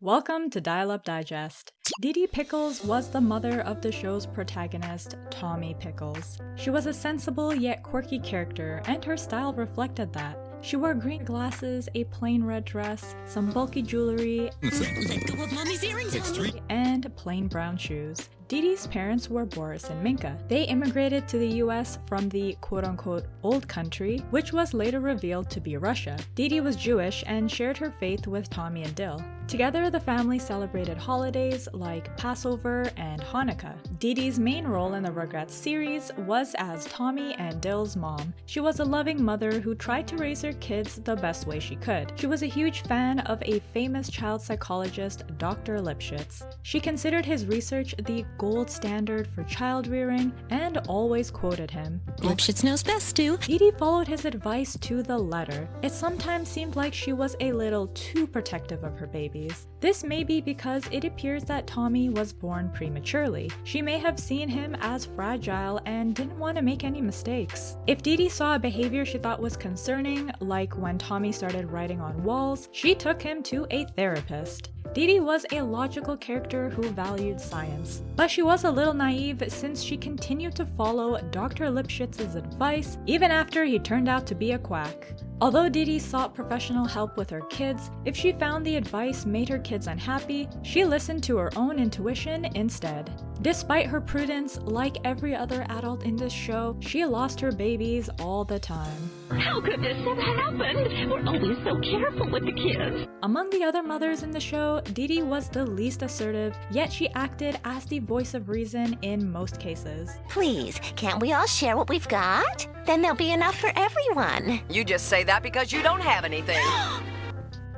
Welcome to Dialupdigest. Didi Pickles was the mother of the show's protagonist, Tommy Pickles. She was a sensible yet quirky character, and her style reflected that. She wore green glasses, a plain red dress, some bulky jewelry, Let go of Mommy's earrings, honey. and plain brown shoes. Didi's parents were Boris and Minka. They immigrated to the US from the quote-unquote old country, which was later revealed to be Russia. Didi was Jewish and shared her faith with Tommy and Dill. Together, the family celebrated holidays like Passover and Hanukkah. Didi's main role in the Rugrats series was as Tommy and Dill's mom. She was a loving mother who tried to raise her kids the best way she could. She was a huge fan of a famous child psychologist, Dr. Lipschitz. She considered his research the gold standard for child rearing and always quoted him. Lipschitz knows best, Stu. Didi followed his advice to the letter. It sometimes seemed like she was a little too protective of her babies. This may be because it appears that Tommy was born prematurely. She may have seen him as fragile and didn't want to make any mistakes. If Didi saw a behavior she thought was concerning, like when Tommy started writing on walls, she took him to a therapist. Didi was a logical character who valued science, but she was a little naive since she continued to follow Dr. Lipschitz's advice even after he turned out to be a quack. Although Didi sought professional help with her kids, if she found the advice made her kids unhappy, she listened to her own intuition instead. Despite her prudence, like every other adult in this show, she lost her babies all the time. How could this have happened? We're always so careful with the kids. Among the other mothers in the show, Didi was the least assertive, yet she acted as the voice of reason in most cases. Please, can't we all share what we've got? Then there'll be enough for everyone. You just say that because you don't have anything.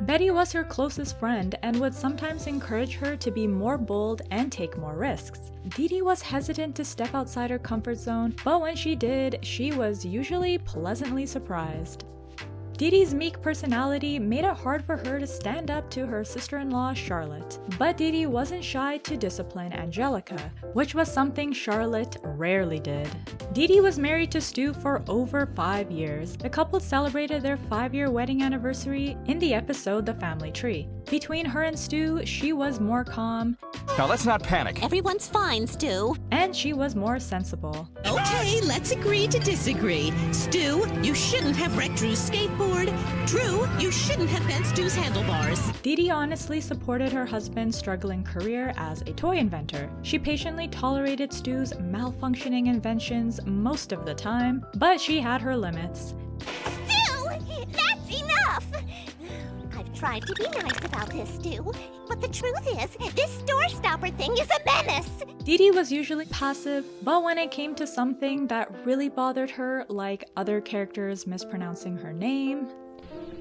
Betty was her closest friend and would sometimes encourage her to be more bold and take more risks. Didi was hesitant to step outside her comfort zone, but when she did, she was usually pleasantly surprised. Didi's meek personality made it hard for her to stand up to her sister-in-law, Charlotte. But Didi wasn't shy to discipline Angelica, which was something Charlotte rarely did. Didi was married to Stu for over 5 years. The couple celebrated their 5-year wedding anniversary in the episode The Family Tree. Between her and Stu, she was more calm. Now let's not panic. Everyone's fine, Stu. And she was more sensible. Okay, let's agree to disagree. Stu, you shouldn't have wrecked Drew's skateboard. Drew, you shouldn't have bent Stu's handlebars. Didi honestly supported her husband's struggling career as a toy inventor. She patiently tolerated Stu's malfunctioning inventions most of the time, but she had her limits. Stu, that's enough! I've tried to be nice about this, Stu, but the truth is, this store-stopper thing is a menace! Didi was usually passive, but when it came to something that really bothered her, like other characters mispronouncing her name...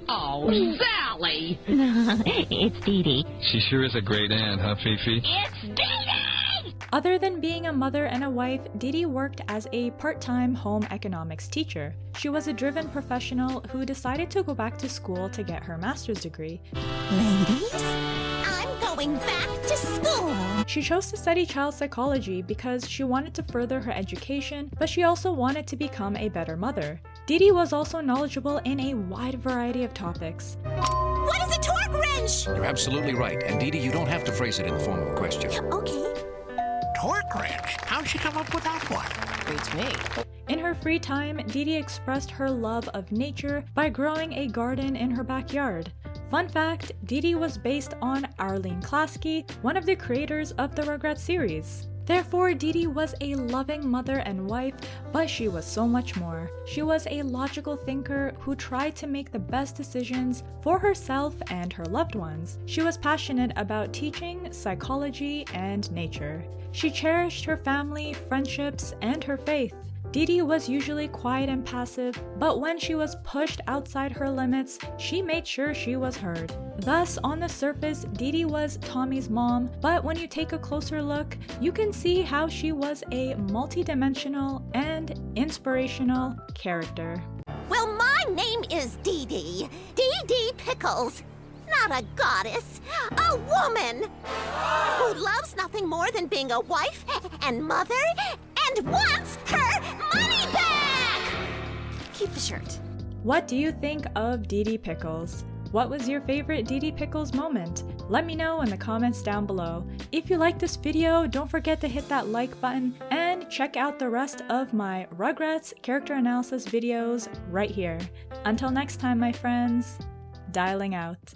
Oh, Sally! It's Didi. She sure is a great aunt, huh, Fifi? It's Didi! Other than being a mother and a wife, Didi worked as a part-time home economics teacher. She was a driven professional who decided to go back to school to get her master's degree. Ladies, I'm going back to school. She chose to study child psychology because she wanted to further her education, but she also wanted to become a better mother. Didi was also knowledgeable in a wide variety of topics. What is a torque wrench? You're absolutely right. And Didi, you don't have to phrase it in the form of a question. Okay. Torque wrench? How'd she come up with that one? Beats me. In her free time, Didi expressed her love of nature by growing a garden in her backyard. Fun fact, Didi was based on Arlene Klasky, one of the creators of the Rugrats series. Therefore, Didi was a loving mother and wife, but she was so much more. She was a logical thinker who tried to make the best decisions for herself and her loved ones. She was passionate about teaching, psychology, and nature. She cherished her family, friendships, and her faith. Didi was usually quiet and passive, but when she was pushed outside her limits, she made sure she was heard. Thus, on the surface, Didi was Tommy's mom, but when you take a closer look, you can see how she was a multidimensional and inspirational character. Well, my name is Didi. Didi Pickles. Not a goddess, a woman who loves nothing more than being a wife and mother and wants her money back! Keep the shirt. What do you think of Didi Pickles? what was your favorite Didi Pickles moment? Let me know in the comments down below. If you liked this video, don't forget to hit that like button and check out the rest of my Rugrats character analysis videos right here. Until next time, my friends, dialing out.